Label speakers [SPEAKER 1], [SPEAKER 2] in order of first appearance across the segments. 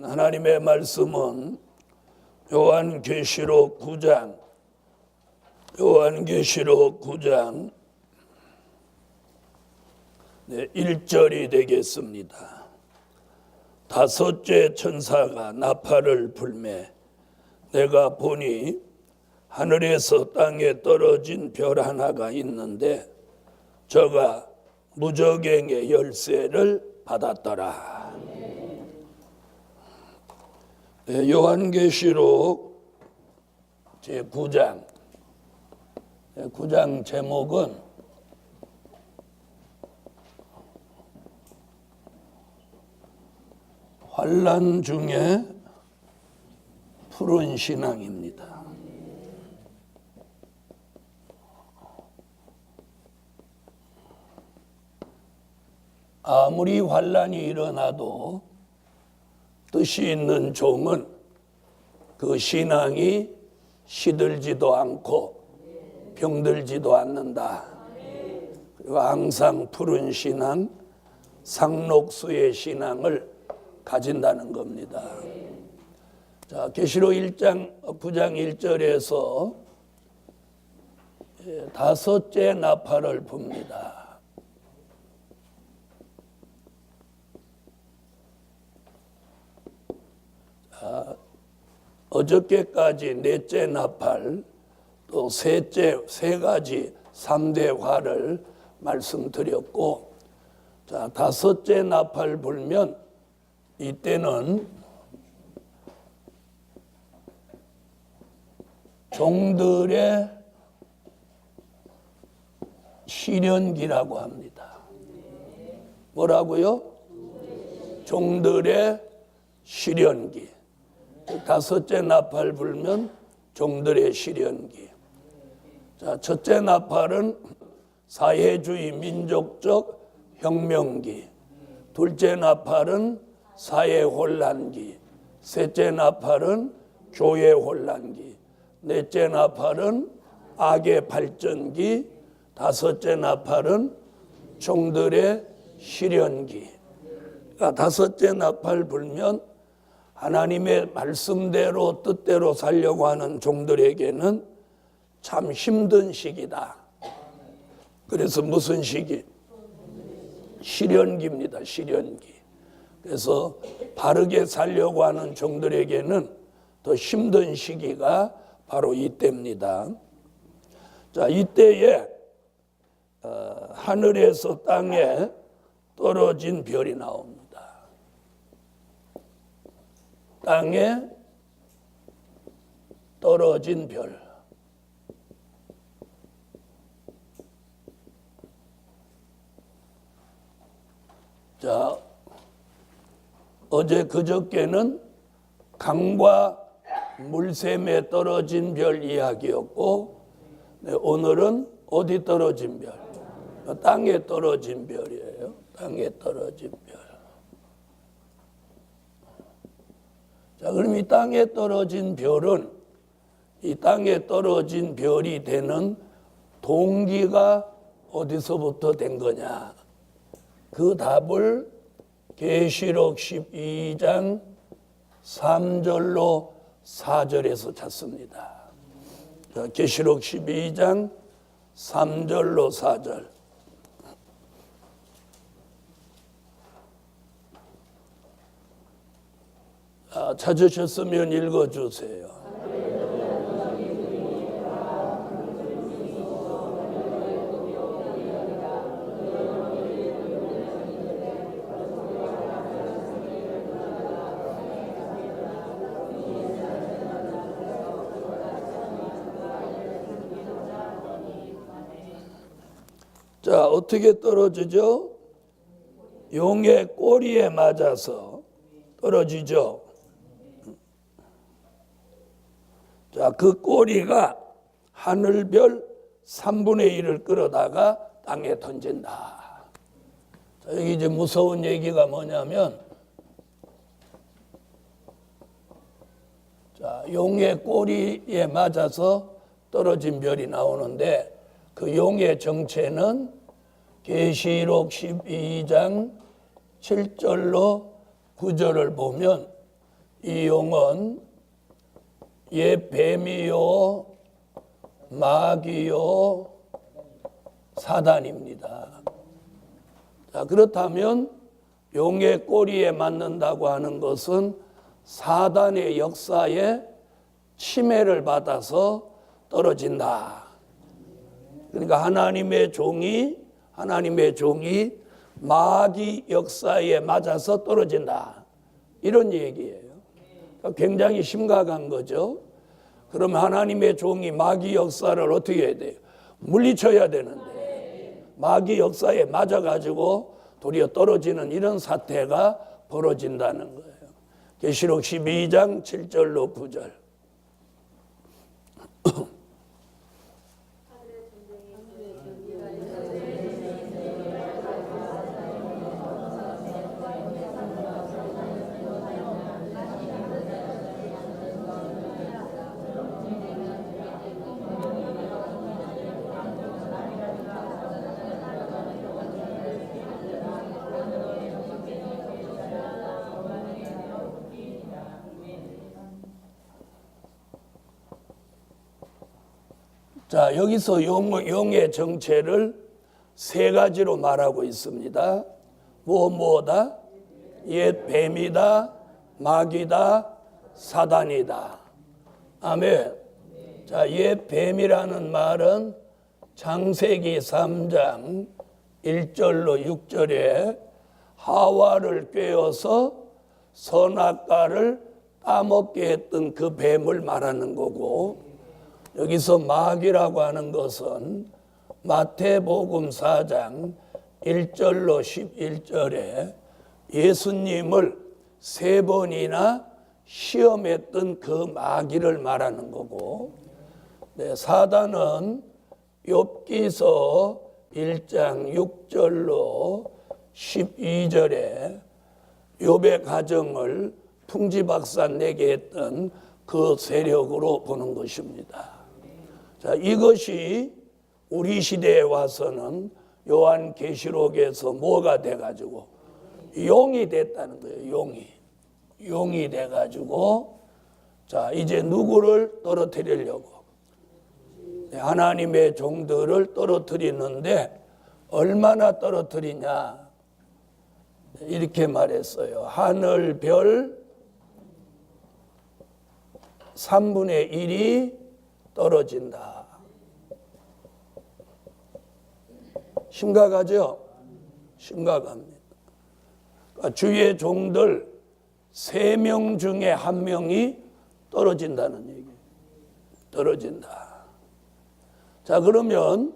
[SPEAKER 1] 하나님의 말씀은 요한계시록 9장 1절이 되겠습니다. 다섯째 천사가 나팔을 불매 내가 보니 하늘에서 땅에 떨어진 별 하나가 있는데 저가 무저갱의 열쇠를 받았더라. 요한계시록 제9장 9장 제목은 환난 중에 푸른 신앙입니다. 아무리 환난이 일어나도 뜻이 있는 종은 그 신앙이 시들지도 않고 병들지도 않는다. 그리고 항상 푸른 신앙, 상록수의 신앙을 가진다는 겁니다. 자, 계시록 9장 1절에서 다섯째 나팔을 붑니다. 어저께까지 넷째 나팔, 또 셋째, 세 가지 3대 화를 말씀드렸고, 자, 다섯째 나팔 불면 이때는 종들의 시련기라고 합니다. 뭐라고요? 종들의 시련기. 다섯째 나팔 불면 종들의 시련기. 자, 첫째 나팔은 사회주의 민족적 혁명기. 둘째 나팔은 사회 혼란기. 셋째 나팔은 교회 혼란기. 넷째 나팔은 악의 발전기. 다섯째 나팔은 종들의 시련기. 그러니까 다섯째 나팔 불면 하나님의 말씀대로 뜻대로 살려고 하는 종들에게는 참 힘든 시기다. 그래서 무슨 시기? 시련기입니다. 시련기. 그래서 바르게 살려고 하는 종들에게는 더 힘든 시기가 바로 이때입니다. 자, 이때에 하늘에서 땅에 떨어진 별이 나옵니다. 땅에 떨어진 별. 자, 어제 그저께는 강과 물샘에 떨어진 별 이야기였고, 오늘은 어디 떨어진 별? 땅에 떨어진 별이에요. 땅에 떨어진 별. 자, 그럼 이 땅에 떨어진 별은 이 땅에 떨어진 별이 되는 동기가 어디서부터 된 거냐? 그 답을 계시록 12장 3절로 4절에서 찾습니다. 자, 계시록 12장 3절로 4절. 찾으셨으면 읽어주세요. 자, 어떻게 떨어지죠? 용의 꼬리에 맞아서 떨어지죠. 자, 그 꼬리가 하늘별 3분의 1을 끌어다가 땅에 던진다. 자, 여기 이제 무서운 얘기가 뭐냐면, 자, 용의 꼬리에 맞아서 떨어진 별이 나오는데, 그 용의 정체는 계시록 12장 7절로 9절을 보면 이 용은 옛 뱀이요, 마귀요, 사단입니다. 자, 그렇다면 용의 꼬리에 맞는다고 하는 것은 사단의 역사에 침해를 받아서 떨어진다. 그러니까 하나님의 종이 마귀 역사에 맞아서 떨어진다. 이런 얘기예요. 그러니까 굉장히 심각한 거죠. 그럼 하나님의 종이 마귀 역사를 어떻게 해야 돼요? 물리쳐야 되는데 마귀 역사에 맞아가지고 도리어 떨어지는 이런 사태가 벌어진다는 거예요. 계시록 12장 7절로 9절. 자, 여기서 용의 정체를 세 가지로 말하고 있습니다. 무엇다? 옛 뱀이다, 마귀다, 사단이다. 아멘. 자, 옛 뱀이라는 말은 창세기 3장 1절로 6절에 하와를 꿰어서 선악과를 따먹게 했던 그 뱀을 말하는 거고, 여기서 마귀라고 하는 것은 마태복음 4장 1절로 11절에 예수님을 3번이나 시험했던 그 마귀를 말하는 거고, 사단은 욥기서 1장 6절로 12절에 욥의 가정을 풍지박산내게 했던 그 세력으로 보는 것입니다. 자, 이것이 우리 시대에 와서는 요한계시록에서 뭐가 돼가지고 용이 됐다는 거예요. 용이 돼가지고, 자, 이제 누구를 떨어뜨리려고? 하나님의 종들을 떨어뜨리는데 얼마나 떨어뜨리냐? 이렇게 말했어요. 하늘 별 3분의 1이 떨어진다. 심각하죠? 심각합니다. 그러니까 주의 종들 3명 중에 1명이 떨어진다는 얘기예요. 떨어진다. 자, 그러면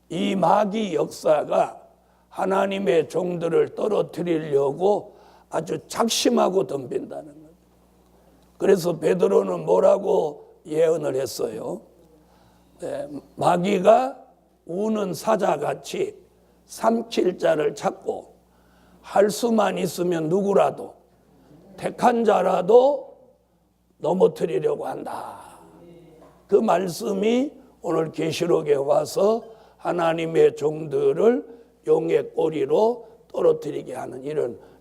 [SPEAKER 1] 이 마귀 역사가 하나님의 종들을 떨어뜨리려고 아주 작심하고 덤빈다는 거예요. 그래서 베드로는 뭐라고 예언을 했어요? 마귀가 우는 사자같이 삼킬 자를 찾고 할 수만 있으면 누구라도 택한 자라도 넘어뜨리려고 한다. 그 말씀이 오늘 계시록에 와서 하나님의 종들을 용의 꼬리로 떨어뜨리게 하는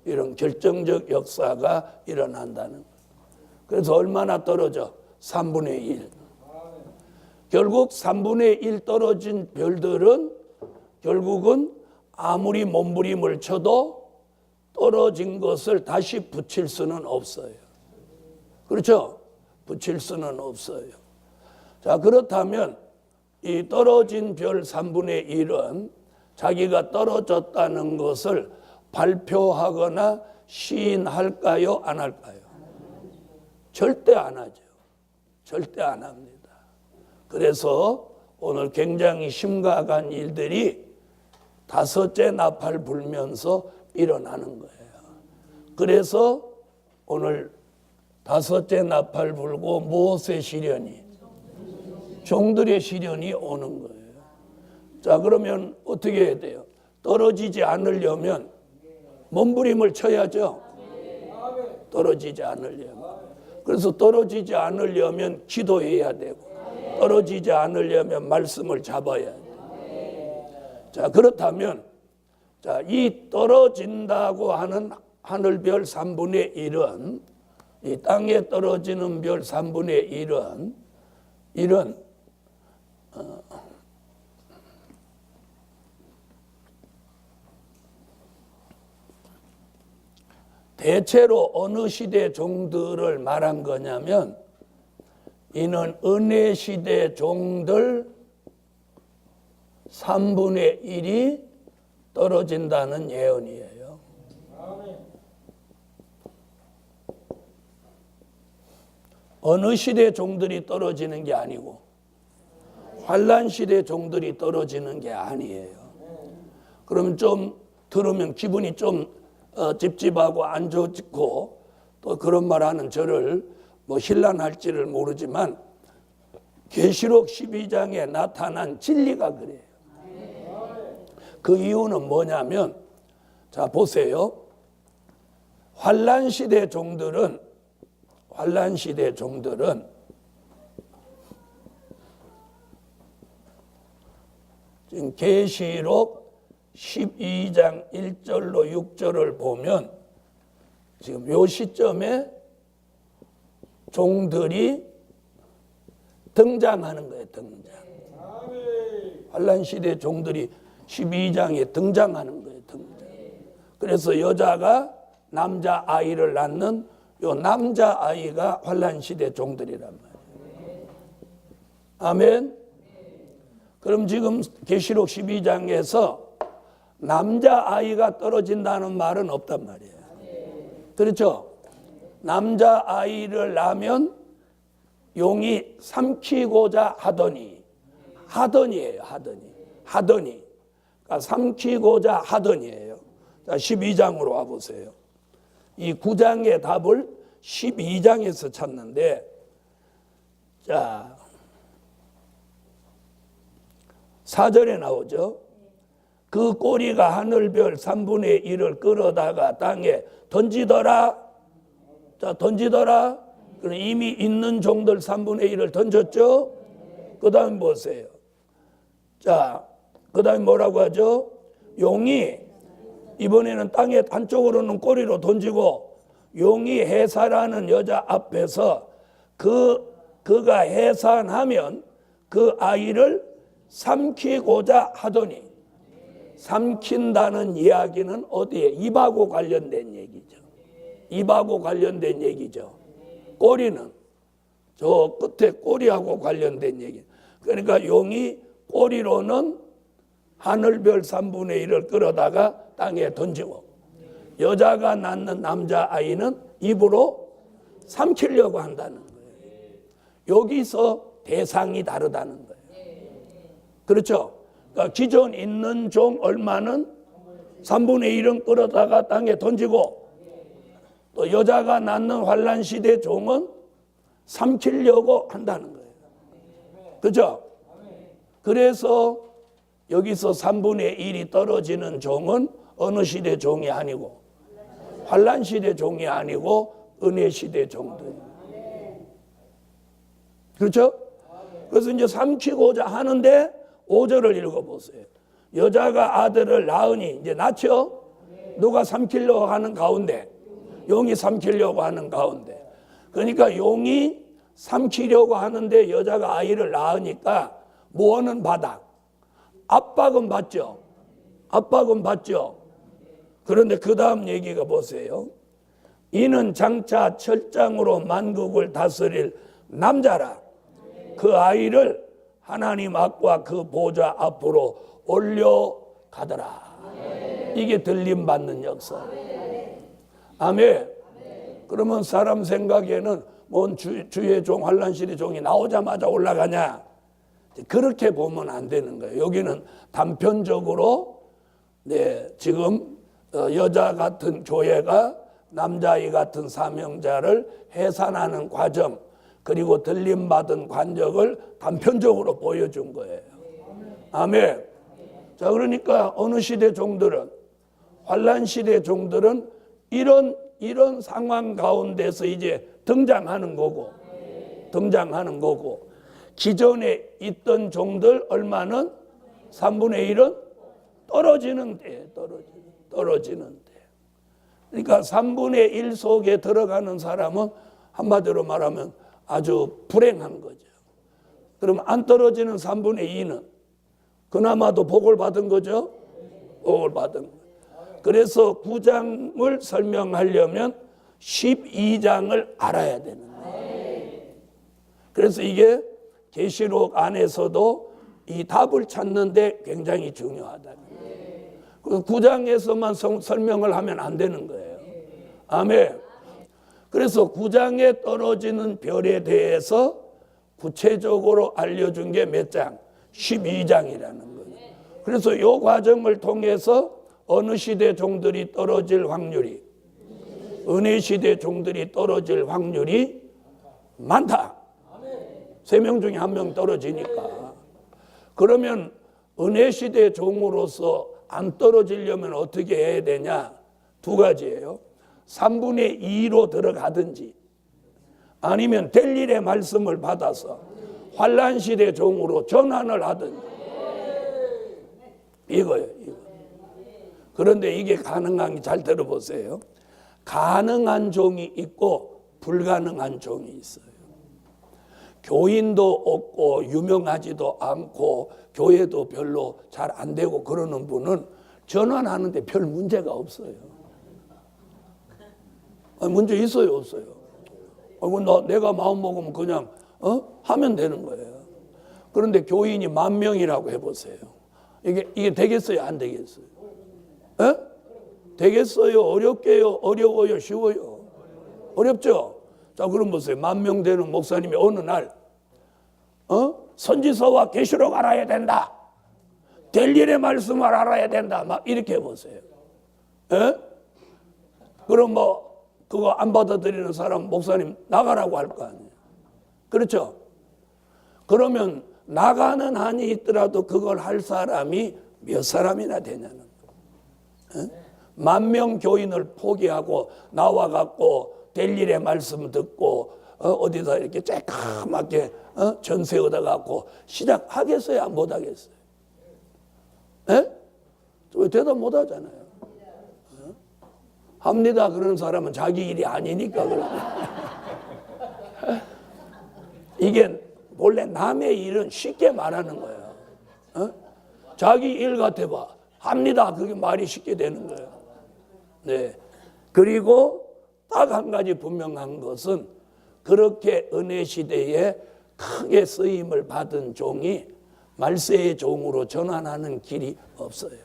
[SPEAKER 1] 이런 결정적 역사가 일어난다는 거예요. 그래서 얼마나 떨어져? 3분의 1. 결국 3분의 1 떨어진 별들은 결국은 아무리 몸부림을 쳐도 떨어진 것을 다시 붙일 수는 없어요. 그렇죠? 붙일 수는 없어요. 자, 그렇다면 이 떨어진 별 3분의 1은 자기가 떨어졌다는 것을 발표하거나 시인할까요? 안 할까요? 절대 안 하죠. 절대 안 합니다. 그래서 오늘 굉장히 심각한 일들이 5째 나팔 불면서 일어나는 거예요. 그래서 오늘 5째 나팔 불고 무엇의 시련이? 종들의 시련이 오는 거예요. 자, 그러면 어떻게 해야 돼요? 떨어지지 않으려면 몸부림을 쳐야죠. 떨어지지 않으려면. 그래서 떨어지지 않으려면 기도해야 되고, 떨어지지 않으려면 말씀을 잡아야 돼요. 자, 그렇다면 자, 이 떨어진다고 하는 하늘별 3분의 1은 이 땅에 떨어지는 별 3분의 1은 이런 대체로 어느 시대 종들을 말한 거냐면 이는 은혜 시대 종들 3분의 1이 떨어진다는 예언이에요. 어느 시대 종들이 떨어지는 게 아니고 환란 시대 종들이 떨어지는 게 아니에요. 그럼 좀 들으면 기분이 좀 찝찝하고 안 좋고 또 그런 말하는 저를 뭐 힐난할지를 모르지만 계시록 12장에 나타난 진리가 그래요. 그 이유는 뭐냐면 자 보세요. 환란 시대 종들은 지금 계시록 12장 1절로 6절을 보면 지금 요 시점에 종들이 등장하는 거예요. 등장. 환란 시대 종들이 12장에 등장하는 거예요. 등장. 그래서 여자가 남자 아이를 낳는 요 남자 아이가 환란 시대 종들이란 말이에요. 아멘. 그럼 지금 계시록 12장에서 남자 아이가 떨어진다는 말은 없단 말이에요. 그렇죠? 남자 아이를 낳으면 용이 삼키고자 하더니예요. 그러니까 삼키고자 하더니예요. 자, 12장으로 와보세요. 이 9장의 답을 12장에서 찾는데, 자, 4절에 나오죠. 그 꼬리가 하늘별 3분의 1을 끌어다가 땅에 던지더라. 자, 던지더라. 그럼 이미 있는 종들 3분의 1을 던졌죠. 그 다음 보세요. 자, 그 다음에 뭐라고 하죠? 용이 이번에는 땅에 한쪽으로는 꼬리로 던지고 용이 해산하는 여자 앞에서 그가 해산하면 그 아이를 삼키고자 하더니, 삼킨다는 이야기는 어디에? 입하고 관련된 얘기죠. 입하고 관련된 얘기죠. 꼬리는 저 끝에 꼬리하고 관련된 얘기. 그러니까 용이 꼬리로는 하늘별 3분의 1을 끌어다가 땅에 던지고 여자가 낳는 남자아이는 입으로 삼키려고 한다는 거예요. 여기서 대상이 다르다는 거예요. 그렇죠? 그러니까 기존 있는 종 얼마는 3분의 1은 끌어다가 땅에 던지고 또 여자가 낳는 환란 시대 종은 삼키려고 한다는 거예요. 그렇죠? 그래서 여기서 3분의 1이 떨어지는 종은 어느 시대 종이 아니고 환란 시대 종이 아니고 은혜 시대 종들. 그렇죠? 그래서 이제 삼키고자 하는데 5절을 읽어보세요. 여자가 아들을 낳으니 이제 낳죠? 누가 삼키려고 하는 가운데, 용이 삼키려고 하는 가운데. 그러니까 용이 삼키려고 하는데 여자가 아이를 낳으니까 모하는 바닥. 압박은 받죠. 그런데 그 다음 얘기가 보세요. 이는 장차 철장으로 만국을 다스릴 남자라. 그 아이를 하나님 앞과 그 보좌 앞으로 올려가더라. 이게 들림받는 역사. 아멘. 그러면 사람 생각에는 뭔 주의 종, 환란시대 종이 나오자마자 올라가냐? 그렇게 보면 안 되는 거예요. 여기는 단편적으로 지금 여자 같은 교회가 남자아이 같은 사명자를 해산하는 과정, 그리고 들림받은 관적을 단편적으로 보여준 거예요. 아멘. 자, 그러니까 어느 시대 종들은, 환란 시대 종들은 이런 상황 가운데서 이제 등장하는 거고, 기존에 있던 종들 얼마는 3분의 1은 떨어지는데. 그러니까 3분의 1 속에 들어가는 사람은 한마디로 말하면 아주 불행한 거죠. 그럼 안 떨어지는 3분의 2는 그나마도 복을 받은 거죠. 복을 받은 거예요. 그래서 9장을 설명하려면 12장을 알아야 되는 거예요. 그래서 이게 계시록 안에서도 이 답을 찾는데 굉장히 중요하다. 그래서 9장에서만 설명을 하면 안 되는 거예요. 아멘. 그래서 9장에 떨어지는 별에 대해서 구체적으로 알려준 게 몇 장? 12장이라는 거예요. 그래서 이 과정을 통해서 어느 시대 종들이 떨어질 확률이, 은혜 시대 종들이 떨어질 확률이 많다. 3명 중에 1명 떨어지니까. 그러면 은혜 시대 종으로서 안 떨어지려면 어떻게 해야 되냐? 2가지예요. 3분의 2로 들어가든지 아니면 될 일의 말씀을 받아서 환난 시대 종으로 전환을 하든지. 이거예요. 이거. 그런데 이게 가능한 게 잘 들어보세요. 가능한 종이 있고 불가능한 종이 있어요. 교인도 없고 유명하지도 않고 교회도 별로 잘 안 되고 그러는 분은 전환하는데 별 문제가 없어요. 문제 있어요, 없어요? 내가 마음 먹으면 그냥 하면 되는 거예요. 그런데 교인이 10,000명이라고 해보세요. 이게 되겠어요, 안 되겠어요? 에? 되겠어요? 어렵게요? 어려워요? 쉬워요? 어렵죠? 자, 그럼 보세요. 10,000명 되는 목사님이 어느 날 선지서와 계시록 알아야 된다. 될 일의 말씀을 알아야 된다. 막 이렇게 해보세요. 에? 그럼 그거 안 받아들이는 사람 목사님 나가라고 할 거 아니에요. 그렇죠? 그러면 나가는 한이 있더라도 그걸 할 사람이 몇 사람이나 되냐는 거예요. 10,000명 교인을 포기하고 나와갖고 될 일의 말씀 듣고 어디다 이렇게 쬐까맣게 전세 얻어갖고 시작하겠어요? 안 못하겠어요? 에? 왜 대답 못하잖아요. 합니다. 그런 사람은 자기 일이 아니니까 그러죠. 이게 원래 남의 일은 쉽게 말하는 거예요. 자기 일 같아봐. 합니다. 그게 말이 쉽게 되는 거예요. 네. 그리고 딱 한 가지 분명한 것은 그렇게 은혜 시대에 크게 쓰임을 받은 종이 말세의 종으로 전환하는 길이 없어요.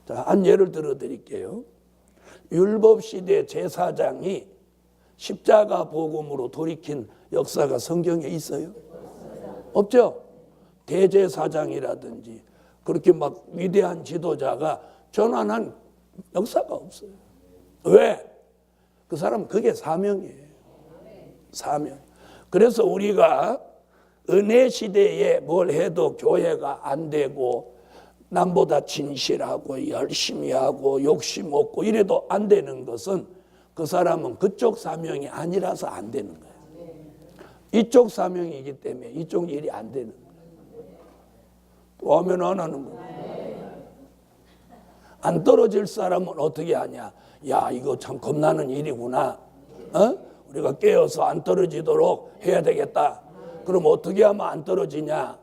[SPEAKER 1] 자, 한 예를 들어 드릴게요. 율법시대 제사장이 십자가 복음으로 돌이킨 역사가 성경에 있어요? 없죠? 대제사장이라든지 그렇게 막 위대한 지도자가 전환한 역사가 없어요. 왜? 그 사람은 그게 사명이에요. 사명. 그래서 우리가 은혜 시대에 뭘 해도 교회가 안 되고 남보다 진실하고 열심히 하고 욕심 없고 이래도 안 되는 것은 그 사람은 그쪽 사명이 아니라서 안 되는 거예요. 이쪽 사명이기 때문에 이쪽 일이 안 되는 거예요. 또 하면 안 하는 거예요. 안 떨어질 사람은 어떻게 하냐? 야, 이거 참 겁나는 일이구나. 우리가 깨어서 안 떨어지도록 해야 되겠다. 그럼 어떻게 하면 안 떨어지냐?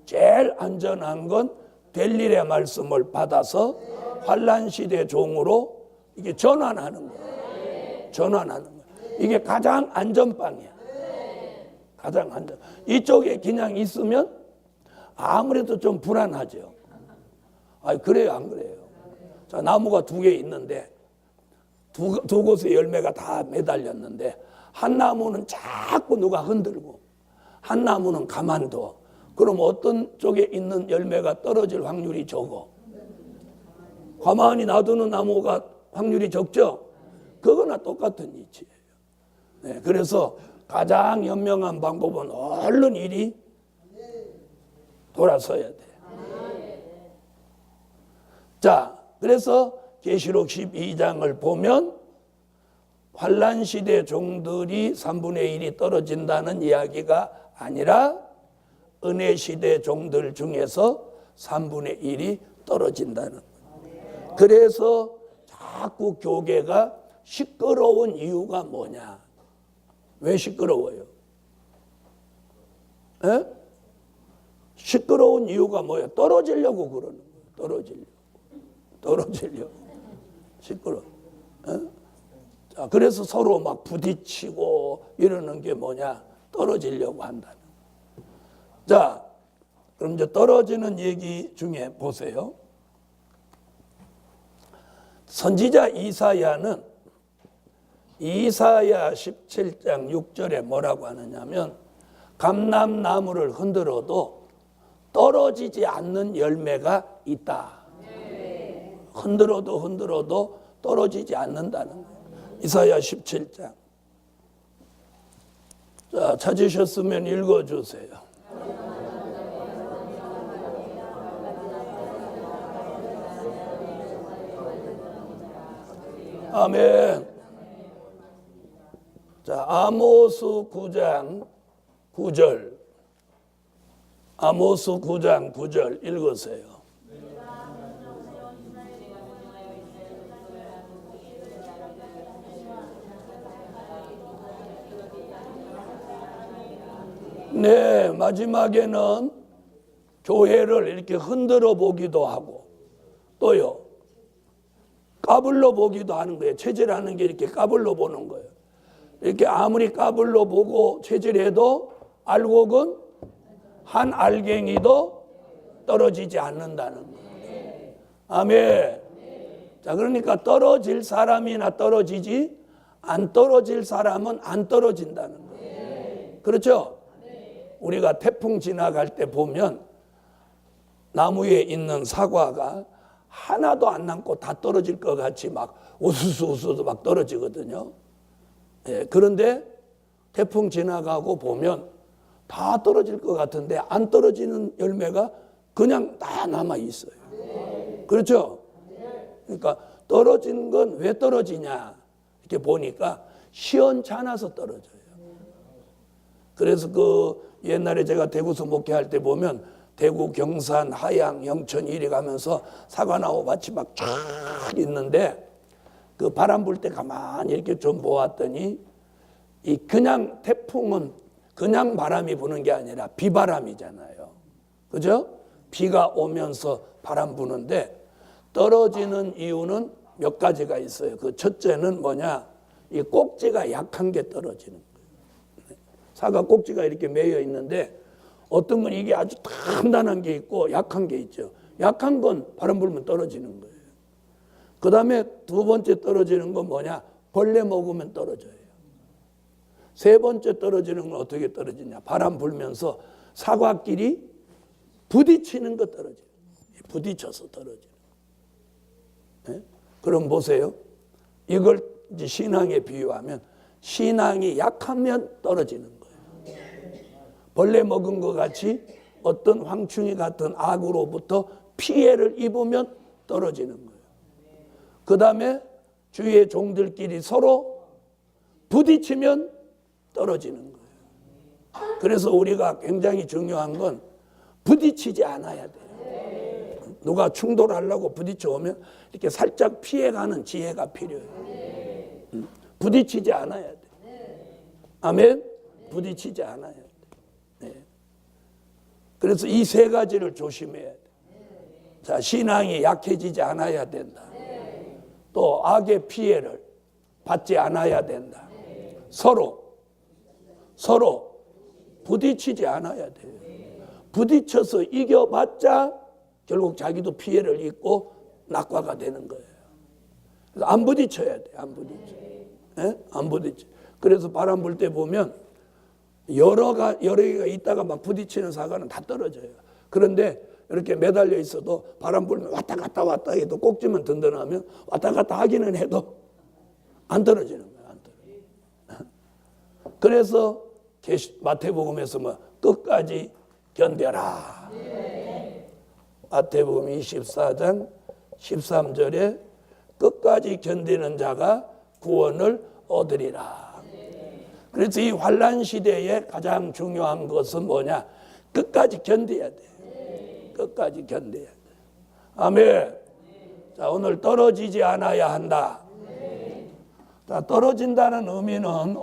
[SPEAKER 1] 제일 안전한 건 될 일의 말씀을 받아서 환난 시대 종으로 이게 전환하는 거예요. 전환하는 거예요. 이게 가장 안전빵이야. 가장 안전. 이쪽에 그냥 있으면 아무래도 좀 불안하죠. 그래요, 안 그래요? 자, 나무가 2개 있는데 두 곳에 열매가 다 매달렸는데 한 나무는 자꾸 누가 흔들고 한 나무는 가만둬. 그럼 어떤 쪽에 있는 열매가 떨어질 확률이 적어? 가만히 놔두는 나무가 확률이 적죠? 그거나 똑같은 이치예요. 네, 그래서 가장 현명한 방법은 얼른 일이 돌아서야 돼요. 자, 그래서 계시록 12장을 보면 환난 시대 종들이 3분의 1이 떨어진다는 이야기가 아니라 은혜 시대 종들 중에서 3분의 1이 떨어진다는 거예요. 그래서 자꾸 교계가 시끄러운 이유가 뭐냐? 왜 시끄러워요? 에? 시끄러운 이유가 뭐예요? 떨어지려고 그러는 거예요. 떨어지려고. 시끄러워. 에? 자, 그래서 서로 막 부딪히고 이러는 게 뭐냐? 떨어지려고 한다는 거예요. 자, 그럼 이제 떨어지는 얘기 중에 보세요. 선지자 이사야는 이사야 17장 6절에 뭐라고 하느냐면 감람나무를 흔들어도 떨어지지 않는 열매가 있다. 흔들어도 떨어지지 않는다는 거예요. 이사야 17장. 자, 찾으셨으면 읽어주세요. 아멘. 자, 아모스 9장 9절. 아모스 9장 9절 읽으세요. 네, 마지막에는 교회를 이렇게 흔들어 보기도 하고 또요 까불러 보기도 하는 거예요. 체질하는 게 이렇게 까불러 보는 거예요. 이렇게 아무리 까불러 보고 체질해도 알곡은 한 알갱이도 떨어지지 않는다는 거예요. 아멘. 자, 그러니까 떨어질 사람이나 떨어지지 안 떨어질 사람은 안 떨어진다는 거예요. 그렇죠? 우리가 태풍 지나갈 때 보면 나무에 있는 사과가 하나도 안 남고 다 떨어질 것 같이 막 우수수 막 떨어지거든요. 예, 그런데 태풍 지나가고 보면 다 떨어질 것 같은데 안 떨어지는 열매가 그냥 다 남아 있어요. 그렇죠? 그러니까 떨어진 건 왜 떨어지냐 이렇게 보니까 시원찮아서 떨어져요. 그래서 그 옛날에 제가 대구서 목회할 때 보면 대구, 경산, 하양, 영천 이리 가면서 사과나무 밭이 막 쫙 있는데 그 바람 불 때 가만히 이렇게 좀 보았더니 이 그냥 태풍은 그냥 바람이 부는 게 아니라 비바람이잖아요. 그죠? 비가 오면서 바람 부는데 떨어지는 이유는 몇 가지가 있어요. 그 첫째는 뭐냐? 이 꼭지가 약한 게 떨어지는 거예요. 사과 꼭지가 이렇게 매여 있는데 어떤 건 이게 아주 단단한 게 있고 약한 게 있죠. 약한 건 바람 불면 떨어지는 거예요. 그 다음에 두 번째 떨어지는 건 뭐냐? 벌레 먹으면 떨어져요. 세 번째 떨어지는 건 어떻게 떨어지냐? 바람 불면서 사과끼리 부딪히는 거 떨어져요. 부딪혀서 떨어지는 거. 네? 그럼 보세요. 이걸 이제 신앙에 비유하면 신앙이 약하면 떨어지는 거예요. 벌레 먹은 것 같이 어떤 황충이 같은 악으로부터 피해를 입으면 떨어지는 거예요. 그 다음에 주위의 종들끼리 서로 부딪히면 떨어지는 거예요. 그래서 우리가 굉장히 중요한 건 부딪히지 않아야 돼요. 누가 충돌하려고 부딪혀 오면 이렇게 살짝 피해가는 지혜가 필요해요. 부딪히지 않아야 돼. 아멘? 부딪히지 않아야 돼. 네. 그래서 이 세 가지를 조심해야 돼. 자, 신앙이 약해지지 않아야 된다. 또 악의 피해를 받지 않아야 된다. 서로 부딪히지 않아야 돼요. 부딪혀서 이겨봤자 결국 자기도 피해를 입고 낙과가 되는 거예요. 그래서 안 부딪혀야 돼. 안 부딪혀. 네? 안 부딪혀. 그래서 바람 불 때 보면 여러 개가 있다가 막 부딪히는 사과는 다 떨어져요. 그런데 이렇게 매달려 있어도 바람 불면 왔다 갔다 해도 꼭지만 든든하면 왔다 갔다 하기는 해도 안 떨어지는 거예요. 안 떨어져. 그래서 마태복음에서 뭐 끝까지 견뎌라. 마태복음 24장 13절에 끝까지 견디는 자가 구원을 얻으리라. 그래서 이 환난 시대에 가장 중요한 것은 뭐냐? 끝까지 견뎌야 돼. 끝까지 견뎌야 돼. 아멘. 자, 오늘 떨어지지 않아야 한다. 자, 떨어진다는 의미는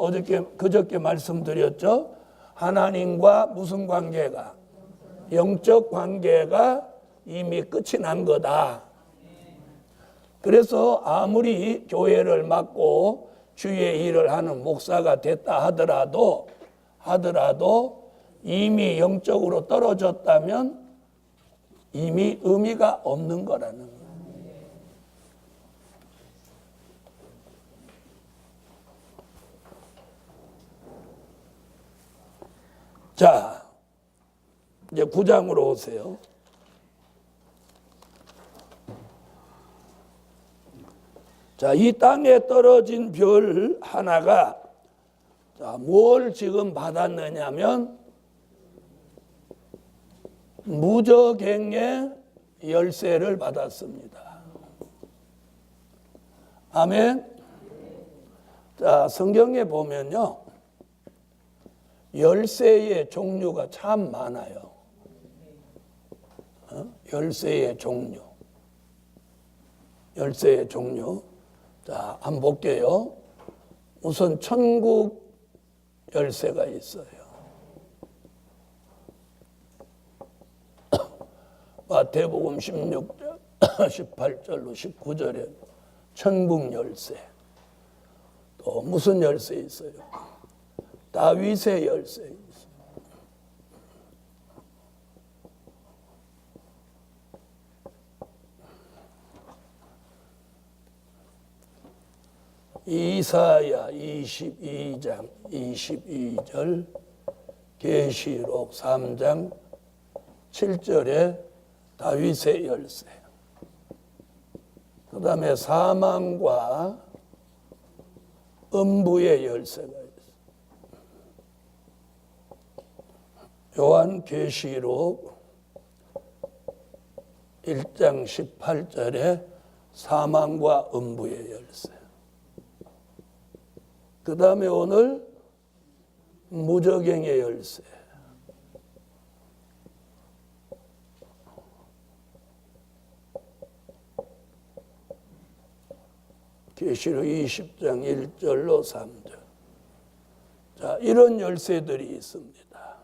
[SPEAKER 1] 그저께 말씀드렸죠. 하나님과 무슨 관계가? 영적 관계가 이미 끝이 난 거다. 그래서 아무리 교회를 맡고 주의 일을 하는 목사가 됐다 하더라도 이미 영적으로 떨어졌다면 이미 의미가 없는 거라는 거예요. 자, 이제 9장으로 오세요. 자, 이 땅에 떨어진 별 하나가 뭘 지금 받았느냐면 무저갱의 열쇠를 받았습니다. 아멘. 자, 성경에 보면요, 열쇠의 종류가 참 많아요. 열쇠의 종류. 열쇠의 종류. 자, 한번 볼게요. 우선 천국 열쇠가 있어요. 마태복음 16장 18절로 19절에 천국 열쇠. 또 무슨 열쇠 있어요? 다윗의 열쇠 있어요. 이사야 22장 22절, 계시록 3장 7절에 다윗의 열쇠. 그 다음에 사망과 음부의 열쇠가 있어요. 요한 계시록 1장 18절에 사망과 음부의 열쇠. 그 다음에 오늘 무저갱의 열쇠. 계시록 20장 1절로 3절. 자, 이런 열쇠들이 있습니다.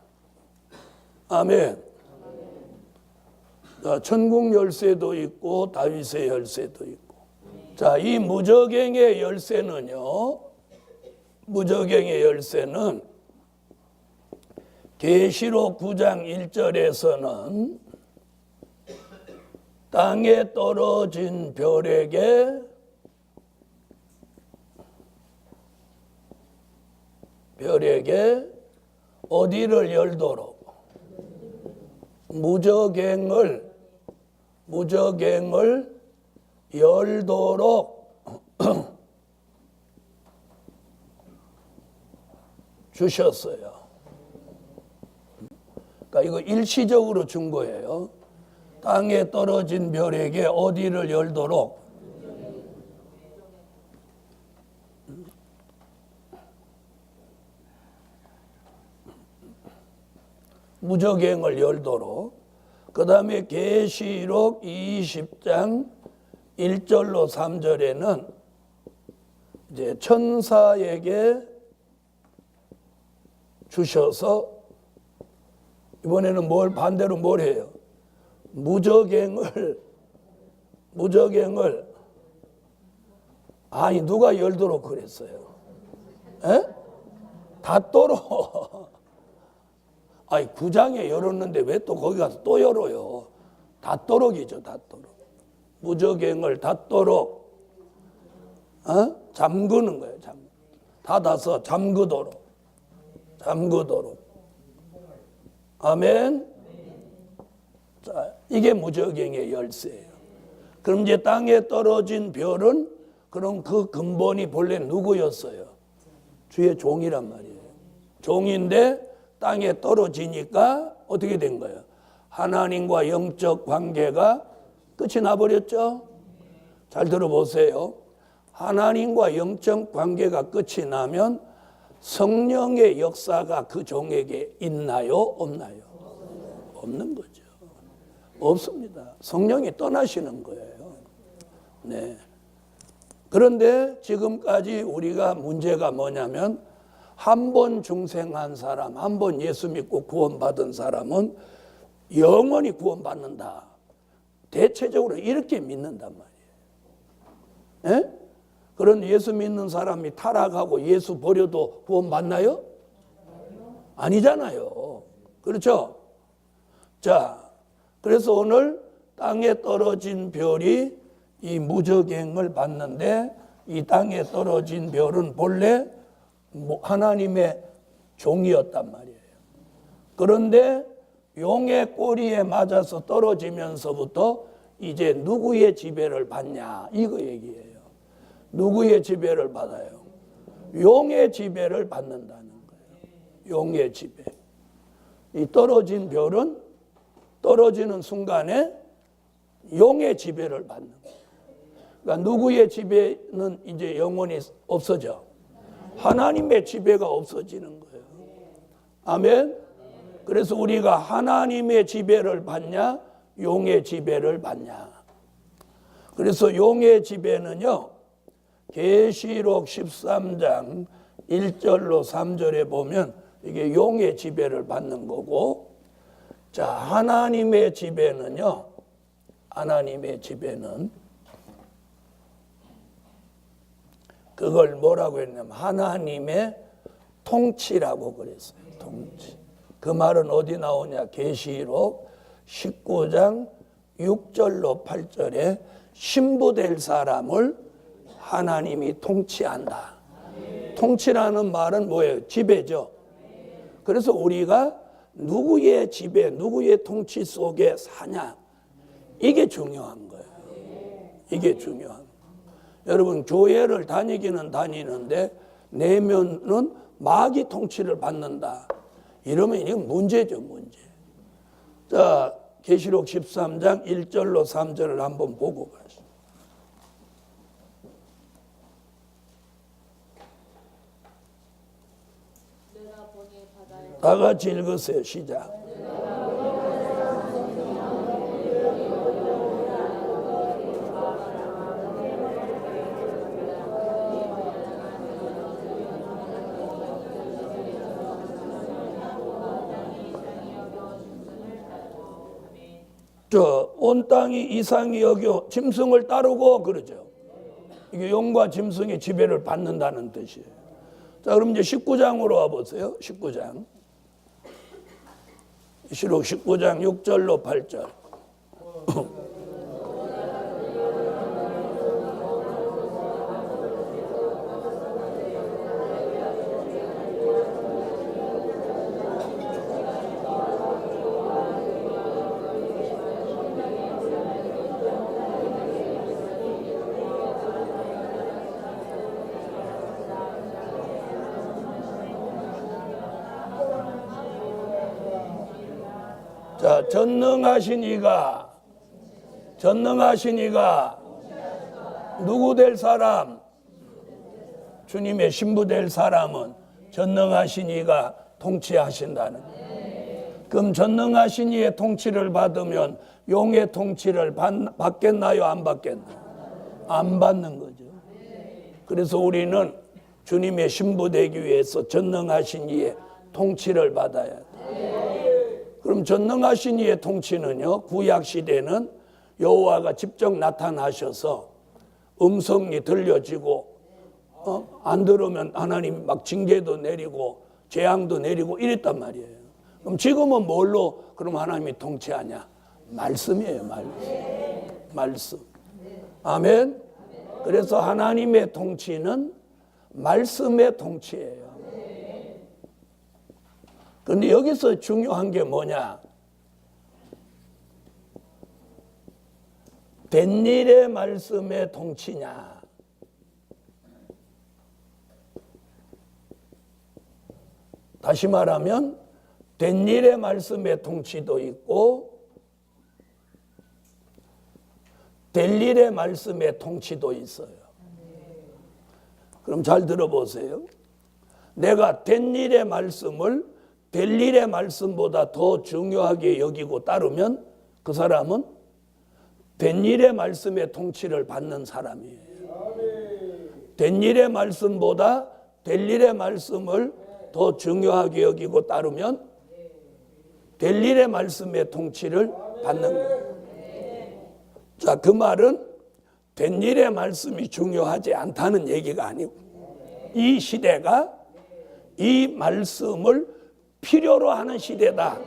[SPEAKER 1] 아멘. 자, 천국 열쇠도 있고 다윗의 열쇠도 있고. 자, 이 무저갱의 열쇠는요, 무저갱의 열쇠는 계시록 9장 1절에서는 땅에 떨어진 별에게 어디를 열도록 무저갱을 열도록 주셨어요. 그러니까 이거 일시적으로 준 거예요. 땅에 떨어진 별에게 어디를 열도록 무저갱을 열도록. 그 다음에 계시록 20장 1절로 3절에는 이제 천사에게 주셔서 이번에는 반대로 뭘 해요? 무저갱을 아니 누가 열도록 그랬어요? 에? 닫도록. 아니 9장에 열었는데 왜 또 거기 가서 또 열어요? 닫도록이죠, 닫도록. 무저갱을 닫도록 잠그는 거예요. 닫아서 잠그도록. 아멘. 자, 이게 무저갱의 열쇠예요. 그럼 이제 땅에 떨어진 별은 그럼 그 근본이 본래 누구였어요? 주의 종이란 말이에요. 종인데 땅에 떨어지니까 어떻게 된 거예요? 하나님과 영적 관계가 끝이 나버렸죠? 잘 들어보세요. 하나님과 영적 관계가 끝이 나면 성령의 역사가 그 종에게 있나요? 없나요? 없는 거죠. 없습니다. 성령이 떠나시는 거예요. 네. 그런데 지금까지 우리가 문제가 뭐냐면 한 번 중생한 사람, 한 번 예수 믿고 구원받은 사람은 영원히 구원받는다. 대체적으로 이렇게 믿는단 말이에요. 예? 그런 예수 믿는 사람이 타락하고 예수 버려도 구원받나요? 아니잖아요. 그렇죠? 자, 그래서 오늘 땅에 떨어진 별이 이 무저갱을 봤는데 이 땅에 떨어진 별은 본래 하나님의 종이었단 말이에요. 그런데 용의 꼬리에 맞아서 떨어지면서부터 이제 누구의 지배를 받냐 이거 얘기예요. 누구의 지배를 받아요? 용의 지배를 받는다는 거예요. 용의 지배. 이 떨어진 별은 떨어지는 순간에 용의 지배를 받는 거예요. 그러니까 누구의 지배는 이제 영원히 없어져? 하나님의 지배가 없어지는 거예요. 아멘. 그래서 우리가 하나님의 지배를 받냐, 용의 지배를 받냐. 그래서 용의 지배는요, 계시록 13장 1절로 3절에 보면 이게 용의 지배를 받는 거고, 자, 하나님의 지배는요, 하나님의 지배는 그걸 뭐라고 했냐면 하나님의 통치라고 그랬어요. 통치. 그 말은 어디 나오냐? 계시록 19장 6절로 8절에 신부될 사람을 하나님이 통치한다. 통치라는 말은 뭐예요? 지배죠. 그래서 우리가 누구의 지배, 누구의 통치 속에 사냐? 이게 중요한 거예요. 이게 중요한 거예요. 여러분, 교회를 다니기는 다니는데 내면은 마귀 통치를 받는다. 이러면 이건 문제죠, 문제. 자, 계시록 13장 1절로 3절을 한번 보고 가시죠. 다 같이 읽으세요. 시작. 온 땅이 이상히 여겨 짐승을 따르고 그러죠. 이게 용과 짐승의 지배를 받는다는 뜻이에요. 자, 그럼 이제 19장으로 와보세요. 19장. 시록 19장 6절로 8절. 자, 전능하신 이가 누구 될 사람? 주님의 신부 될 사람은 전능하신 이가 통치하신다는 거예요. 그럼 전능하신 이의 통치를 받으면 용의 통치를 받겠나요? 안 받겠나요? 안 받는 거죠. 그래서 우리는 주님의 신부 되기 위해서 전능하신 이의 통치를 받아야 돼요. 그럼 전능하신 이의 통치는요, 구약 시대는 여호와가 직접 나타나셔서 음성이 들려지고 안 들으면 하나님 막 징계도 내리고 재앙도 내리고 이랬단 말이에요. 그럼 지금은 뭘로 그럼 하나님이 통치하냐? 말씀이에요, 말씀. 아멘. 그래서 하나님의 통치는 말씀의 통치예요. 그런데 여기서 중요한 게 뭐냐? 된 일의 말씀의 통치냐? 다시 말하면 된 일의 말씀의 통치도 있고 될 일의 말씀의 통치도 있어요. 그럼 잘 들어보세요. 내가 된 일의 말씀을 될 일의 말씀보다 더 중요하게 여기고 따르면 그 사람은 된 일의 말씀의 통치를 받는 사람이에요. 된 일의 말씀보다 될 일의 말씀을 더 중요하게 여기고 따르면 될 일의 말씀의 통치를 받는 거예요. 자, 그 말은 된 일의 말씀이 중요하지 않다는 얘기가 아니고 이 시대가 이 말씀을 필요로 하는 시대다.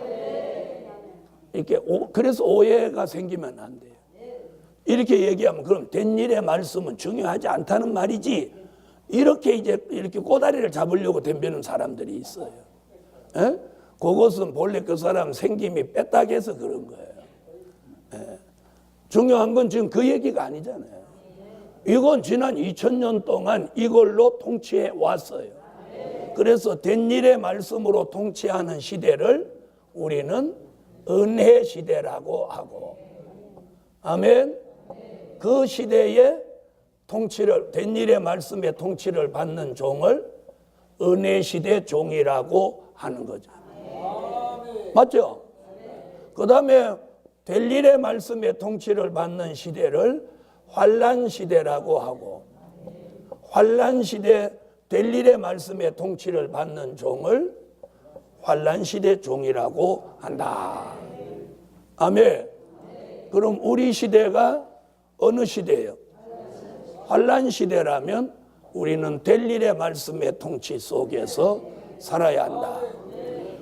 [SPEAKER 1] 이렇게 그래서 오해가 생기면 안 돼요. 이렇게 얘기하면 그럼 된 일의 말씀은 중요하지 않다는 말이지. 이렇게 이렇게 꼬다리를 잡으려고 덤비는 사람들이 있어요. 에? 그것은 본래 그 사람 생김이 빼딱해서 그런 거예요. 에? 중요한 건 지금 그 얘기가 아니잖아요. 이건 지난 2000년 동안 이걸로 통치해 왔어요. 그래서 된 일의 말씀으로 통치하는 시대를 우리는 은혜 시대라고 하고, 아멘. 그 시대에 통치를, 된 일의 말씀의 통치를 받는 종을 은혜 시대 종이라고 하는 거죠. 맞죠? 그 다음에 될 일의 말씀의 통치를 받는 시대를 환난 시대라고 하고, 환난 시대, 될 일의 말씀의 통치를 받는 종을 환난 시대 종이라고 한다. 아멘. 그럼 우리 시대가 어느 시대예요? 환난 시대라면 우리는 될 일의 말씀의 통치 속에서 살아야 한다.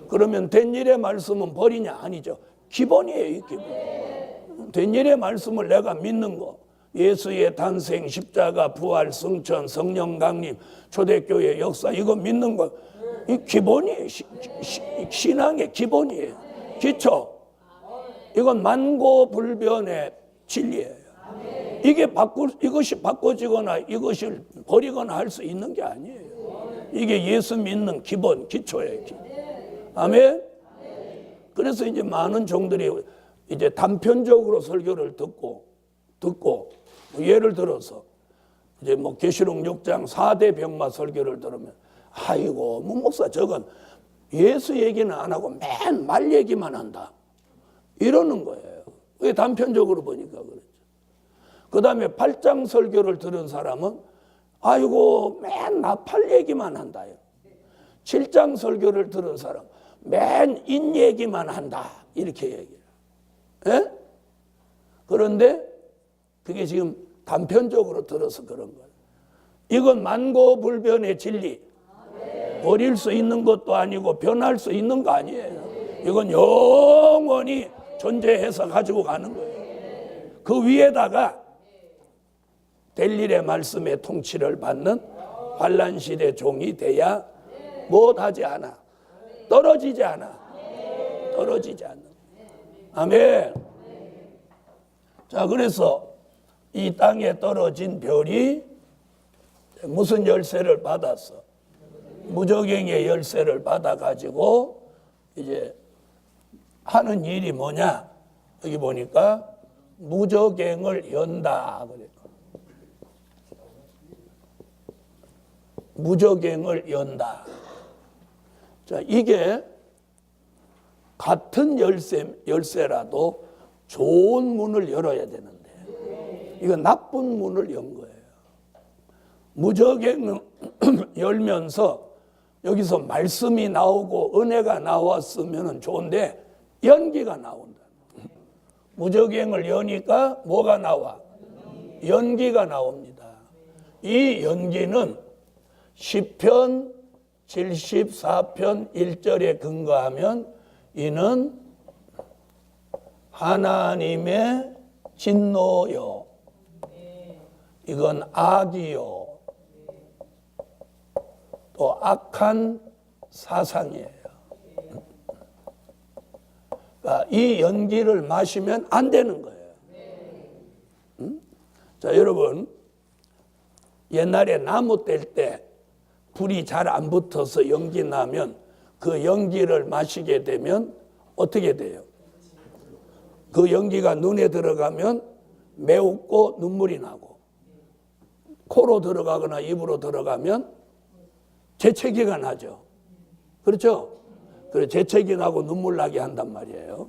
[SPEAKER 1] 그러면 된 일의 말씀은 버리냐? 아니죠. 기본이에요, 기본. 된 일의 말씀을 내가 믿는 거. 예수의 탄생, 십자가, 부활, 승천, 성령 강림, 초대교회 역사, 이거 믿는 거. 이 기본이에요. 신앙의 기본이에요. 기초. 이건 만고불변의 진리예요. 이것이 바꿔지거나 이것을 버리거나 할 수 있는 게 아니에요. 이게 예수 믿는 기본, 기초예요. 아멘? 그래서 이제 많은 종들이 이제 단편적으로 설교를 듣고, 예를 들어서 이제 뭐 계시록 6장 4대 병마 설교를 들으면, 아이고, 뭐 목사 저건 예수 얘기는 안 하고 맨 말 얘기만 한다. 이러는 거예요. 왜 단편적으로 보니까 그렇죠. 그 다음에 8장 설교를 들은 사람은 아이고 맨 나팔 얘기만 한다요. 7장 설교를 들은 사람 맨 인 얘기만 한다. 이렇게 얘기해요. 예? 그런데 그게 지금 단편적으로 들어서 그런 거예요. 이건 만고불변의 진리. 버릴 수 있는 것도 아니고 변할 수 있는 거 아니에요. 이건 영원히 존재해서 가지고 가는 거예요. 그 위에다가 될 일의 말씀의 통치를 받는 환난 시대 종이 돼야 못하지 않아. 떨어지지 않아. 떨어지지 않아. 아멘. 자, 그래서 이 땅에 떨어진 별이 무슨 열쇠를 받았어? 무저갱의 열쇠를 받아가지고 이제 하는 일이 뭐냐? 여기 보니까 무저갱을 연다. 그래요. 무저갱을 연다. 자, 이게 같은 열쇠라도 좋은 문을 열어야 되는데 이건 나쁜 문을 연 거예요. 무저갱을 열면서 여기서 말씀이 나오고 은혜가 나왔으면 좋은데 연기가 나온다. 무저갱을 여니까 뭐가 나와? 연기가 나옵니다. 이 연기는 시편 74편 1절에 근거하면 이는 하나님의 진노요. 이건 악이요. 또 악한 사상이에요. 그러니까 이 연기를 마시면 안 되는 거예요. 자, 여러분, 옛날에 나무 뗄 때 불이 잘 안 붙어서 연기 나면 그 연기를 마시게 되면 어떻게 돼요? 그 연기가 눈에 들어가면 매웁고 눈물이 나고, 코로 들어가거나 입으로 들어가면 재채기가 나죠. 그렇죠? 그래, 재채기 나고 눈물 나게 한단 말이에요.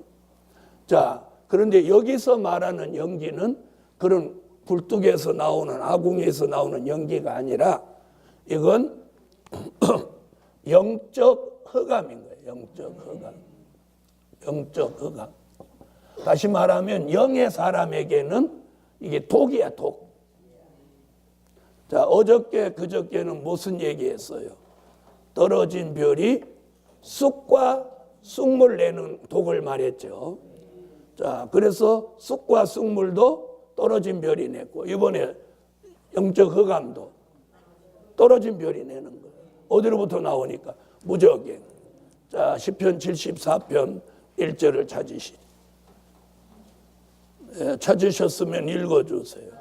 [SPEAKER 1] 자, 그런데 여기서 말하는 연기는 그런 굴뚝에서 나오는, 아궁이에서 나오는 연기가 아니라 이건 영적 흑암인 거예요. 영적 흑암. 영적 흑암. 다시 말하면 영의 사람에게는 이게 독이야, 독. 자, 어저께 그저께는 무슨 얘기했어요? 떨어진 별이 쑥과 쑥물 내는 독을 말했죠. 자, 그래서 쑥과 쑥물도 떨어진 별이 냈고, 이번에 영적 흑암도 떨어진 별이 내는 거예요. 어디로부터 나오니까? 무적행. 자, 시편 74편 1절을 찾으시죠. 예, 찾으셨으면 읽어주세요.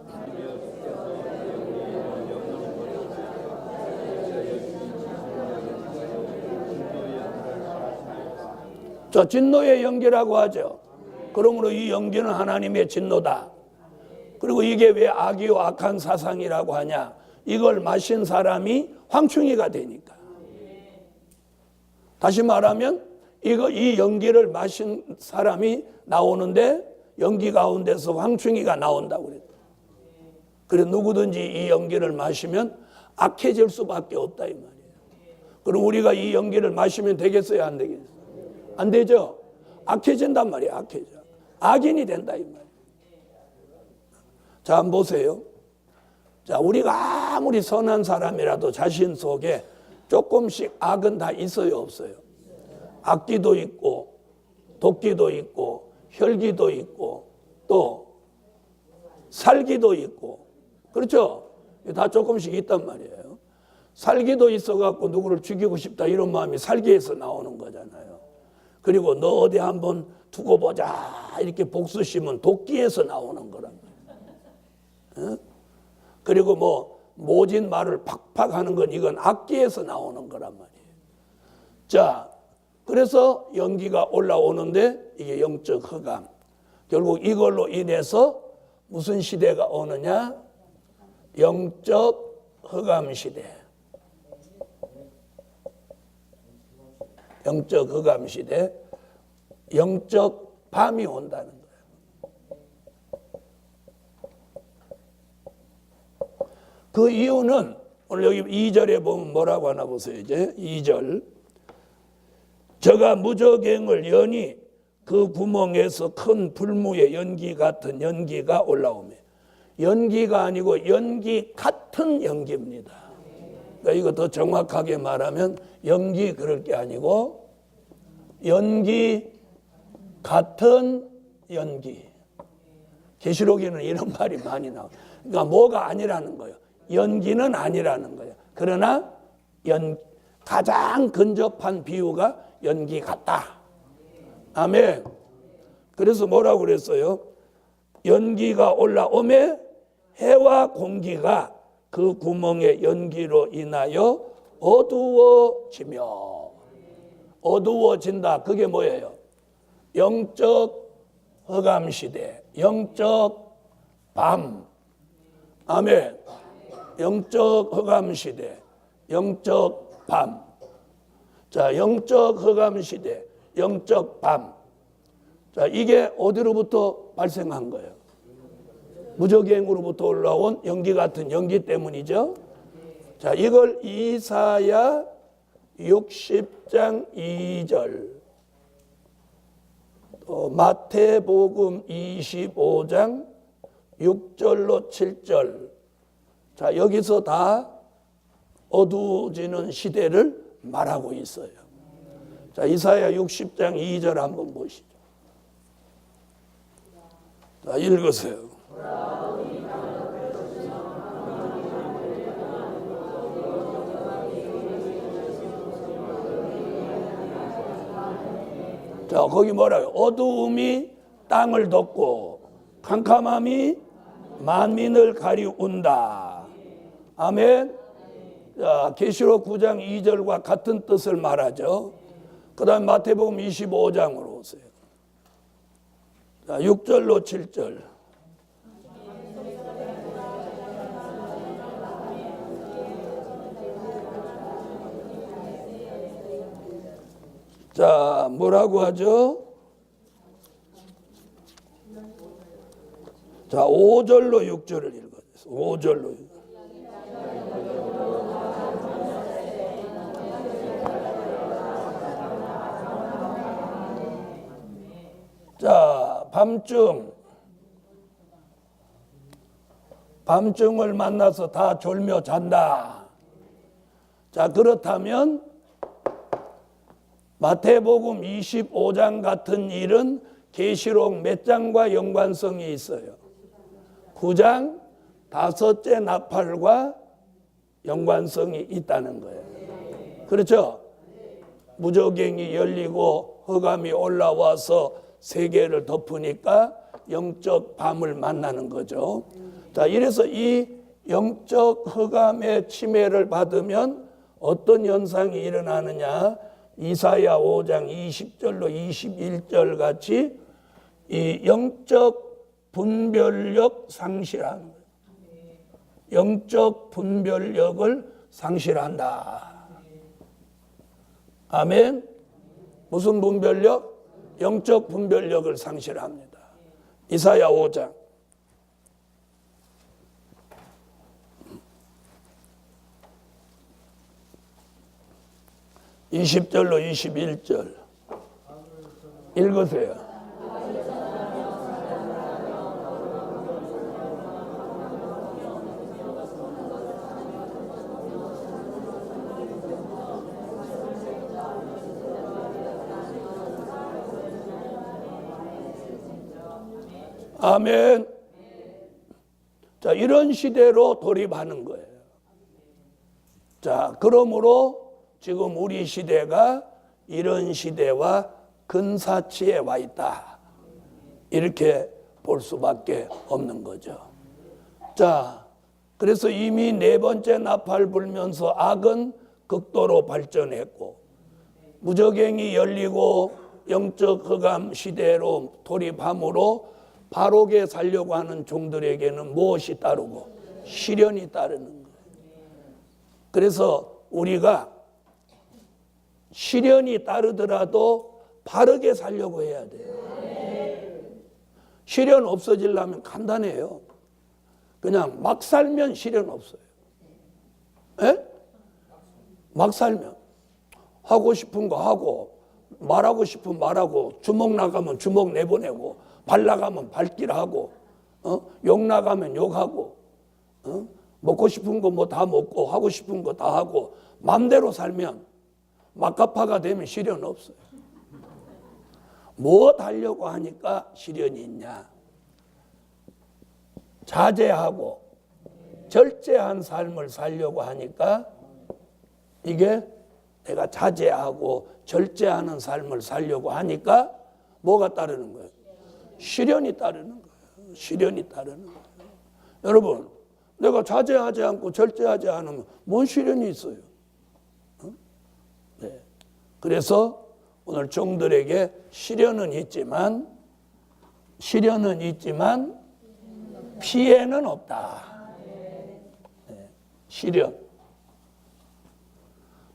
[SPEAKER 1] 자, 진노의 연기라고 하죠. 그러므로 이 연기는 하나님의 진노다. 그리고 이게 왜 악이요 악한 사상이라고 하냐? 이걸 마신 사람이 황충이가 되니까. 다시 말하면 이 연기를 마신 사람이 나오는데 연기 가운데서 황충이가 나온다고 그랬다. 그래서 누구든지 이 연기를 마시면 악해질 수밖에 없다 이 말이에요. 그럼 우리가 이 연기를 마시면 되겠어요, 안 되겠어요? 안 되죠. 악해진단 말이에요. 악해져. 악인이 된다 이 말이에요. 자, 한번 보세요. 자, 우리가 아무리 선한 사람이라도 자신 속에 조금씩 악은 다 있어요, 없어요? 악기도 있고 독기도 있고 혈기도 있고 또 살기도 있고, 그렇죠? 다 조금씩 있단 말이에요. 살기도 있어갖고 누구를 죽이고 싶다 이런 마음이 살기에서 나오는 거잖아요. 그리고 너 어디 한번 두고 보자 이렇게 복수심은 독기에서 나오는 거란 말이에요. 그리고 뭐 모진 말을 팍팍 하는 건 이건 악기에서 나오는 거란 말이에요. 자, 그래서 연기가 올라오는데 이게 영적 흑암. 결국 이걸로 인해서 무슨 시대가 오느냐? 영적 흑암 시대. 영적 흑암 시대. 영적 밤이 온다는 거예요. 그 이유는 오늘 여기 2절에 보면 뭐라고 하나 보세요. 이제 2절. 저가 무적행을 여니 그 구멍에서 큰 불무의 연기 같은 연기가 올라오며, 연기가 아니고 연기 같은 연기입니다. 그러니까 이거 더 정확하게 말하면 연기 그럴 게 아니고 연기 같은 연기. 계시록에는 이런 말이 많이 나와요. 그러니까 뭐가 아니라는 거예요. 연기는 아니라는 거예요. 그러나 가장 근접한 비유가 연기 같다. 아멘. 그래서 뭐라고 그랬어요? 연기가 올라오매 해와 공기가 그 구멍의 연기로 인하여 어두워지며, 어두워진다. 그게 뭐예요? 영적 흑암 시대, 영적 밤. 아멘. 영적 흑암 시대, 영적 밤. 자, 영적 흑암 시대, 영적 밤. 자, 이게 어디로부터 발생한 거예요? 무적행으로부터 올라온 연기 같은 연기 때문이죠. 자, 이걸 이사야 60장 2절, 또 마태복음 25장 6절로 7절. 자, 여기서 다 어두워지는 시대를 말하고 있어요. 자, 이사야 60장 2절 한번 보시죠. 자, 읽으세요. 자, 거기 뭐라고요? 어두움이 땅을 덮고 캄캄함이 만민을 가리운다. 아멘. 자, 계시록 9장 2절과 같은 뜻을 말하죠. 그 다음 마태복음 25장으로 오세요. 자, 6절로 7절. 자, 뭐라고 하죠? 자, 5절로 6절을 읽어주세요. 5절로 6절. 자, 밤중을 만나서 다 졸며 잔다. 자, 그렇다면 마태복음 25장 같은 일은 계시록 몇 장과 연관성이 있어요? 9장 5째 나팔과 연관성이 있다는 거예요. 그렇죠? 무저갱이 열리고 흑암이 올라와서 세계를 덮으니까 영적 밤을 만나는 거죠. 자, 이래서 이 영적 흑암의 침해를 받으면 어떤 현상이 일어나느냐? 이사야 5장 20절로 21절 같이 이 영적 분별력 상실하는 거예요. 영적 분별력을 상실한다. 아멘. 무슨 분별력? 영적 분별력을 상실합니다. 이사야 5장 20절로 21절 읽으세요. 아멘. 자, 이런 시대로 돌입하는 거예요. 자, 그러므로 지금 우리 시대가 이런 시대와 근사치에 와 있다. 이렇게 볼 수밖에 없는 거죠. 자, 그래서 이미 네 번째 나팔 불면서 악은 극도로 발전했고 무저갱이 열리고 영적 흑암 시대로 돌입함으로 바르게 살려고 하는 종들에게는 무엇이 따르고? 시련이 따르는 거예요. 그래서 우리가 시련이 따르더라도 바르게 살려고 해야 돼요. 시련 없어지려면 간단해요. 그냥 막 살면 시련 없어요. 에? 막 살면 하고 싶은 거 하고 말하고 싶은 말하고 주먹 나가면 주먹 내보내고 발 나가면 발길하고 욕 나가면 욕하고 먹고 싶은 거 뭐 다 먹고 하고 싶은 거 다 하고 마음대로 살면 막가파가 되면 시련 없어요. 뭐 하려고 하니까 시련이 있냐? 자제하고 절제한 삶을 살려고 하니까 이게 내가 자제하고 절제하는 삶을 살려고 하니까 뭐가 따르는 거예요? 시련이 따르는 거예요. 시련이 따르는 거예요. 여러분, 내가 자제하지 않고 절제하지 않으면 뭔 시련이 있어요? 네. 그래서 오늘 종들에게 시련은 있지만 피해는 없다. 네. 시련.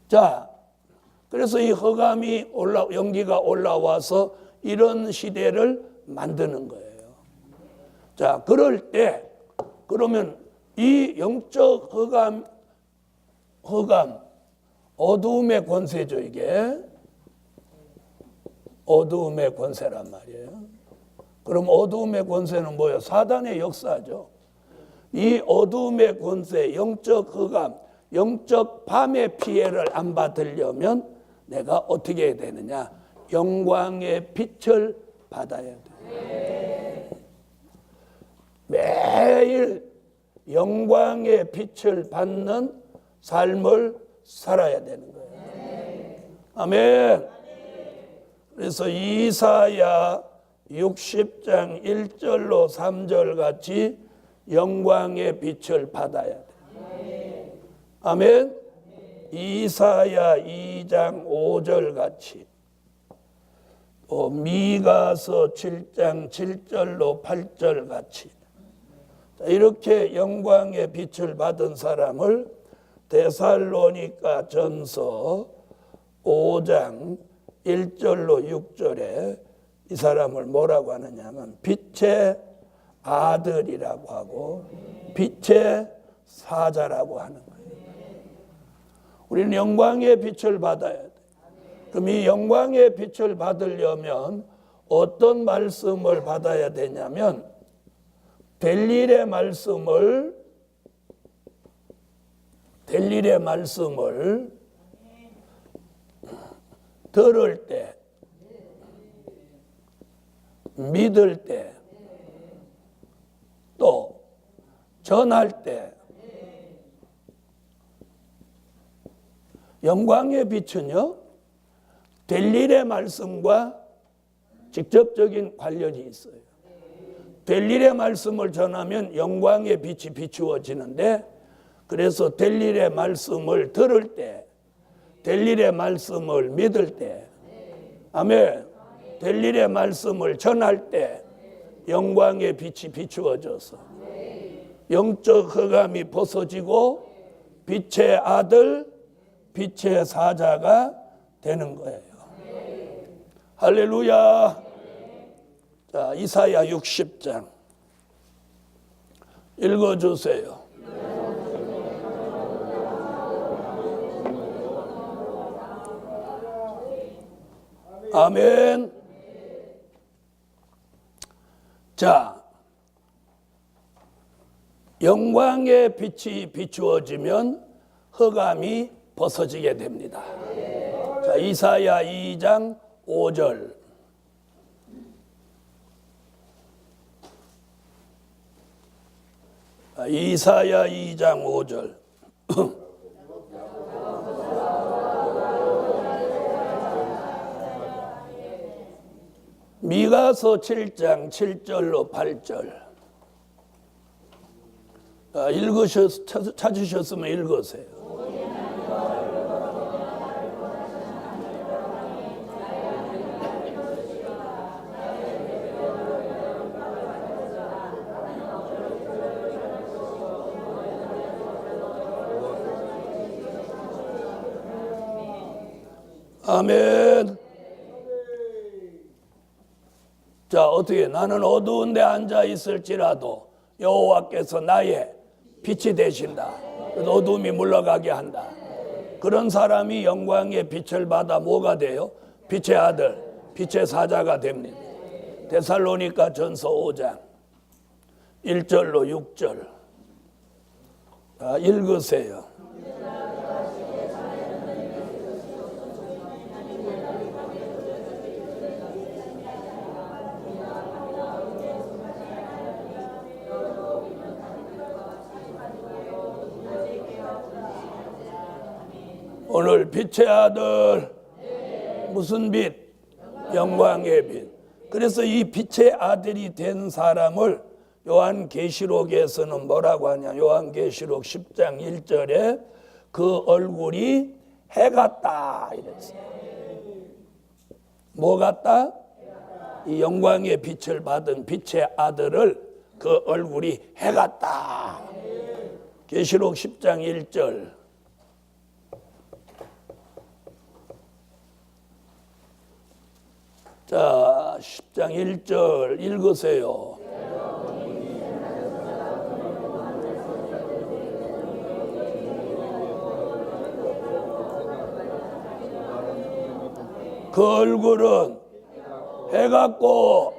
[SPEAKER 1] 자, 그래서 이 흑암이 연기가 올라와서 이런 시대를 만드는 거예요. 자, 그럴 때 그러면 이 영적 흑암 어두움의 권세죠. 이게 어두움의 권세란 말이에요. 그럼 어두움의 권세는 뭐예요? 사단의 역사죠. 이 어두움의 권세, 영적 흑암, 영적 밤의 피해를 안 받으려면 내가 어떻게 해야 되느냐? 영광의 빛을 받아야 돼. 매일 영광의 빛을 받는 삶을 살아야 되는 거예요. 아멘. 그래서 이사야 60장 1절로 3절 같이 영광의 빛을 받아야 돼. 아멘. 이사야 2장 5절 같이 또 미가서 7장 7절로 8절 같이 이렇게 영광의 빛을 받은 사람을 데살로니가 전서 5장 1절로 6절에 이 사람을 뭐라고 하느냐 하면 빛의 아들이라고 하고 빛의 사자라고 하는 거예요. 우리는 영광의 빛을 받아야 돼. 그럼 이 영광의 빛을 받으려면 어떤 말씀을 받아야 되냐면 될 일의 말씀을 들을 때, 믿을 때, 또 전할 때, 영광의 빛은요, 될 일의 말씀과 직접적인 관련이 있어요. 될 일의 말씀을 전하면 영광의 빛이 비추어지는데, 그래서 될 일의 말씀을 들을 때, 될 일의 말씀을 믿을 때, 아멘. 될 일의 말씀을 전할 때 영광의 빛이 비추어져서 영적 흑암이 벗어지고 빛의 아들, 빛의 사자가 되는 거예요. 할렐루야. 자, 이사야 60장 읽어주세요. 아멘. 자, 영광의 빛이 비추어지면 흑암이 벗어지게 됩니다. 자, 이사야 2장 5절. 이사야 2장 5절. 미가서 7장 7절로 8절. 찾으셨으면 읽으세요. 아멘. 자, 어떻게 나는 어두운 데 앉아 있을지라도 여호와께서 나의 빛이 되신다. 그래서 어둠이 물러가게 한다. 그런 사람이 영광의 빛을 받아 뭐가 돼요? 빛의 아들, 빛의 사자가 됩니다. 데살로니가 전서 5장 1절로 6절. 자, 읽으세요. 오늘 빛의 아들, 무슨 빛? 영광의 빛. 그래서 이 빛의 아들이 된 사람을 요한계시록에서는 뭐라고 하냐? 요한계시록 10장 1절에 그 얼굴이 해 같다 이랬어요. 뭐 같다? 이 영광의 빛을 받은 빛의 아들을 그 얼굴이 해 같다. 계시록 10장 1절. 자, 10장 1절 읽으세요. 그 얼굴은 해 같고,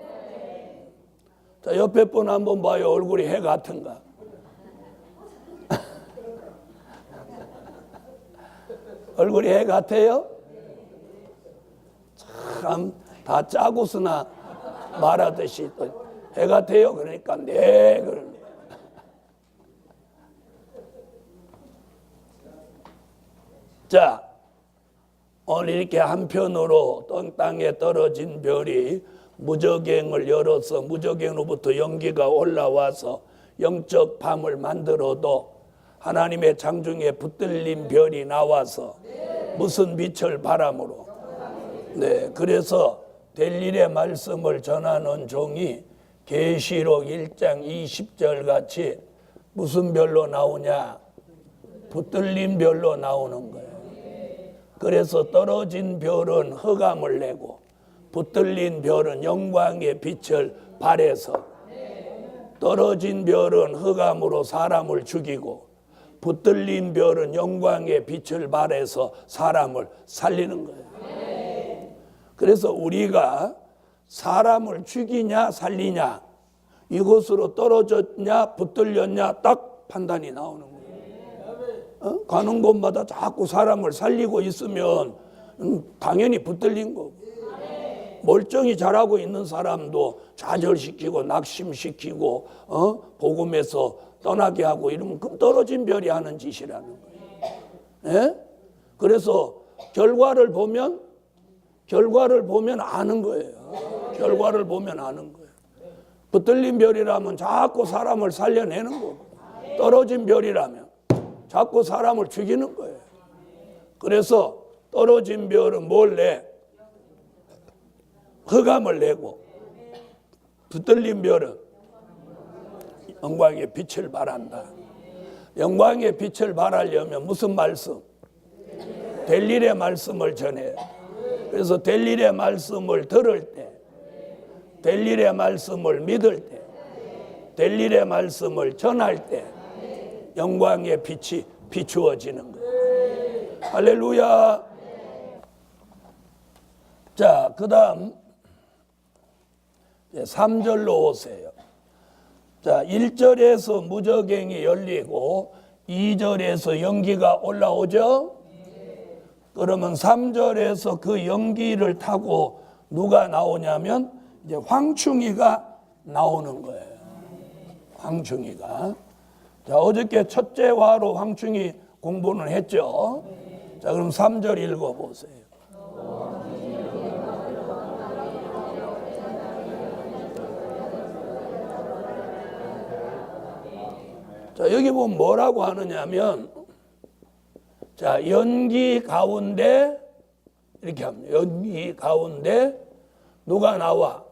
[SPEAKER 1] 자, 옆에 분 한번 봐요. 얼굴이 해 같은가? 얼굴이 해 같아요? 참, 다 짜고서나 말하듯이 또 해 같아요? 그러니까 네, 그러네. 자, 오늘 이렇게 한편으로 땅에 떨어진 별이 무저갱을 열어서 무저갱으로부터 연기가 올라와서 영적 밤을 만들어도 하나님의 장중에 붙들린 별이 나와서 무슨 빛을 바람으로, 네, 그래서 될 일의 말씀을 전하는 종이 계시록 1장 20절 같이 무슨 별로 나오냐? 붙들린 별로 나오는 거예요. 그래서 떨어진 별은 흑암을 내고 붙들린 별은 영광의 빛을 발해서 떨어진 별은 흑암으로 사람을 죽이고 붙들린 별은 영광의 빛을 발해서 사람을 살리는 거예요. 그래서 우리가 사람을 죽이냐 살리냐, 이곳으로 떨어졌냐 붙들렸냐 딱 판단이 나오는 거예요. 가는 곳마다 자꾸 사람을 살리고 있으면 당연히 붙들린 거고, 멀쩡히 잘하고 있는 사람도 좌절시키고 낙심시키고 복음에서 떠나게 하고 이러면 그 떨어진 별이 하는 짓이라는 거예요. 예? 그래서 결과를 보면 아는 거예요. 결과를 보면 아는 거예요. 붙들린 별이라면 자꾸 사람을 살려내는 거고, 떨어진 별이라면 자꾸 사람을 죽이는 거예요. 그래서 떨어진 별은 뭘 내? 흑암을 내고, 붙들린 별은 영광의 빛을 발한다. 영광의 빛을 발하려면 무슨 말씀? 될 일의 말씀을 전해요. 그래서 될 일의 말씀을 들을 때, 될 일의 말씀을 믿을 때, 될 일의 말씀을 전할 때 영광의 빛이 비추어지는 거예요. 할렐루야. 자, 그 다음 3절로 오세요. 자, 1절에서 무저갱이 열리고 2절에서 연기가 올라오죠. 그러면 3절에서 그 연기를 타고 누가 나오냐면 이제 황충이가 나오는 거예요. 황충이가. 자, 어저께 첫째 화로 황충이 공부는 했죠. 자, 그럼 3절 읽어보세요. 자, 여기 보면 뭐라고 하느냐면, 자, 연기 가운데 이렇게 합니다. 연기 가운데 누가 나와?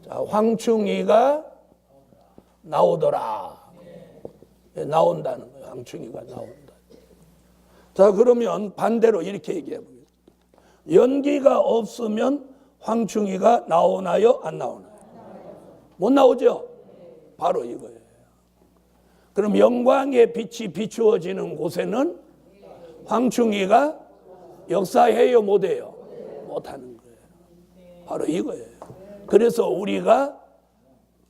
[SPEAKER 1] 자, 황충이가 나오더라. 나온다는 거예요. 황충이가 나온다. 자, 그러면 반대로 이렇게 얘기해 보겠습니다. 연기가 없으면 황충이가 나오나요? 안 나오나요? 못 나오죠? 바로 이거예요. 그럼 영광의 빛이 비추어지는 곳에는 황충이가 역사해요, 못해요? 못하는 거예요. 바로 이거예요. 그래서 우리가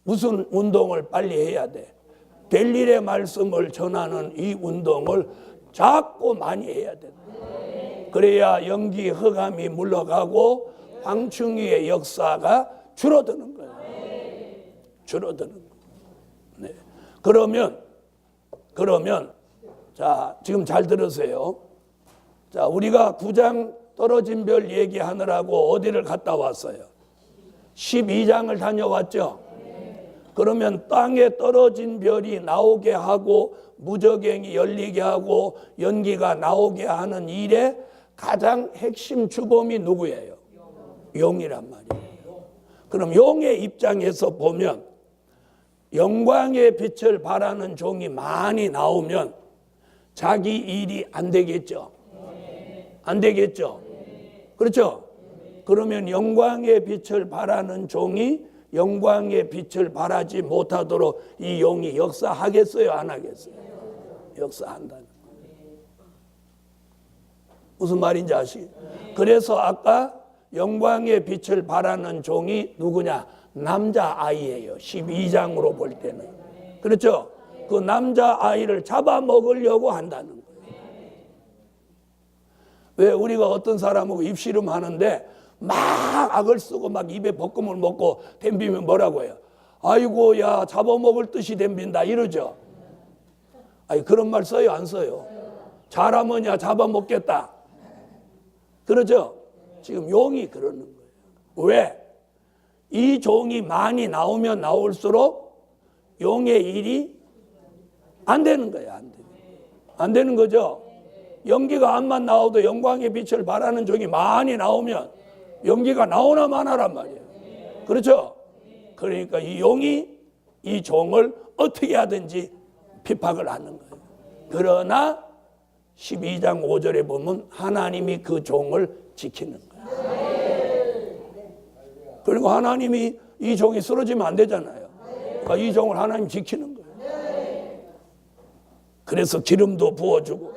[SPEAKER 1] 무슨 운동을 빨리 해야 돼? 될 일의 말씀을 전하는 이 운동을 자꾸 많이 해야 돼. 그래야 연기 흑암이 물러가고 황충이의 역사가 줄어드는 거예요. 줄어드는 거예요. 네. 그러면 자, 지금 잘 들으세요. 자, 우리가 9장 떨어진 별 얘기하느라고 어디를 갔다 왔어요? 12장을 다녀왔죠. 그러면 땅에 떨어진 별이 나오게 하고 무저갱이 열리게 하고 연기가 나오게 하는 일의 가장 핵심 주범이 누구예요? 용이란 말이에요. 그럼 용의 입장에서 보면 영광의 빛을 발하는 종이 많이 나오면 자기 일이 안 되겠죠? 안 되겠죠? 그렇죠? 그러면 영광의 빛을 발하는 종이 영광의 빛을 발하지 못하도록 이 용이 역사하겠어요? 안 하겠어요? 역사한다는 거예요. 무슨 말인지 아시겠어요? 그래서 아까 영광의 빛을 발하는 종이 누구냐? 남자아이예요. 12장으로 볼 때는. 그렇죠? 그 남자아이를 잡아먹으려고 한다는 거예요. 왜 우리가 어떤 사람하고 입씨름 하는데 막 악을 쓰고 막 입에 볶음을 먹고 덤비면 뭐라고 해요? 아이고 야 잡아먹을 듯이 덤빈다 이러죠. 아니 그런 말 써요 안 써요? 잘하면 야 잡아먹겠다. 그러죠? 지금 용이 그러는 거예요. 왜? 이 종이 많이 나오면 나올수록 용의 일이 안 되는 거예요. 안 되는 거죠. 연기가 암만 나와도 영광의 빛을 발하는 종이 많이 나오면 연기가 나오나 마나란 말이에요. 그렇죠? 그러니까 이 용이 이 종을 어떻게 하든지 핍박을 하는 거예요. 그러나 12장 5절에 보면 하나님이 그 종을 지키는 거예요. 그리고 하나님이 이 종이 쓰러지면 안 되잖아요. 이 종을 하나님 지키는 거예요. 그래서 기름도 부어주고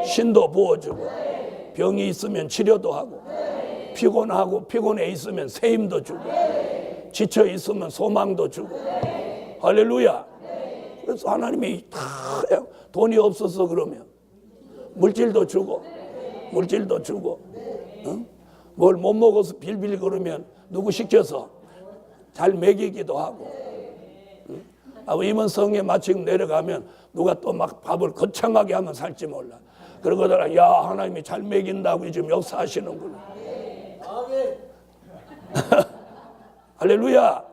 [SPEAKER 1] 신도 부어주고 병이 있으면 치료도 하고 피곤해 있으면 새 힘도 주고 지쳐 있으면 소망도 주고 할렐루야. 그래서 하나님이 다 돈이 없어서 그러면 물질도 주고 뭘 못 먹어서 빌빌 그러면 누구 시켜서 잘 먹이기도 하고 임원성에 마침 내려가면 누가 또 막 밥을 거창하게 하면 살지 몰라. 그러고다가 야 하나님이 잘 먹인다고 지금 역사하시는구나. 할렐루야.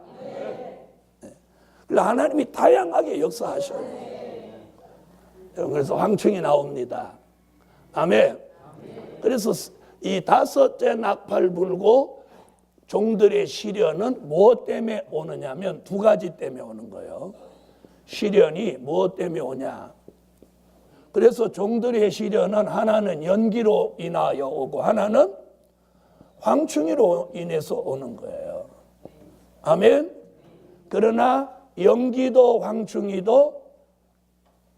[SPEAKER 1] 하나님이 다양하게 역사하셔요. 그래서 황충이 나옵니다. 아멘. 그래서 이 다섯째 나팔 불고 종들의 시련은 무엇 때문에 오느냐면 두 가지 때문에 오는 거예요. 시련이 무엇 때문에 오냐. 그래서 종들의 시련은 하나는 연기로 인하여 오고 하나는 황충이로 인해서 오는 거예요. 아멘. 그러나 연기도 황충이도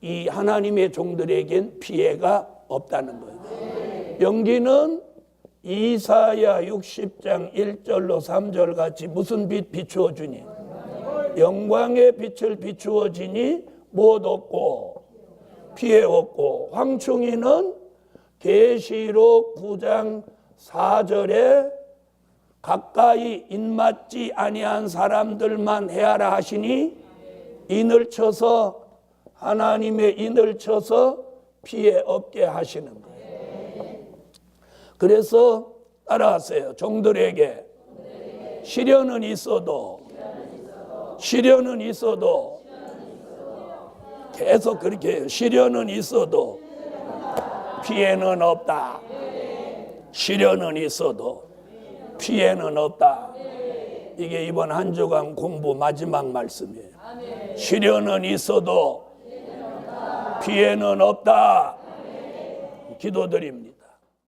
[SPEAKER 1] 이 하나님의 종들에겐 피해가 없다는 거예요. 연기는 이사야 60장 1절로 3절 같이 무슨 빛 비추어 주니? 영광의 빛을 비추어 주니 못 얻고 피해 없고, 황충이는 계시록 9장 4절에 가까이 입맞지 아니한 사람들만 해하라 하시니 인을 쳐서 하나님의 인을 쳐서 피해 없게 하시는 거예요. 그래서 따라하세요. 종들에게 시련은 있어도 계속 그렇게 해요. 시련은 있어도 피해는 없다. 시련은 있어도 피해는 없다. 이게 이번 한 주간 공부 마지막 말씀이에요. 시련은 있어도 피해는 없다. 기도드립니다.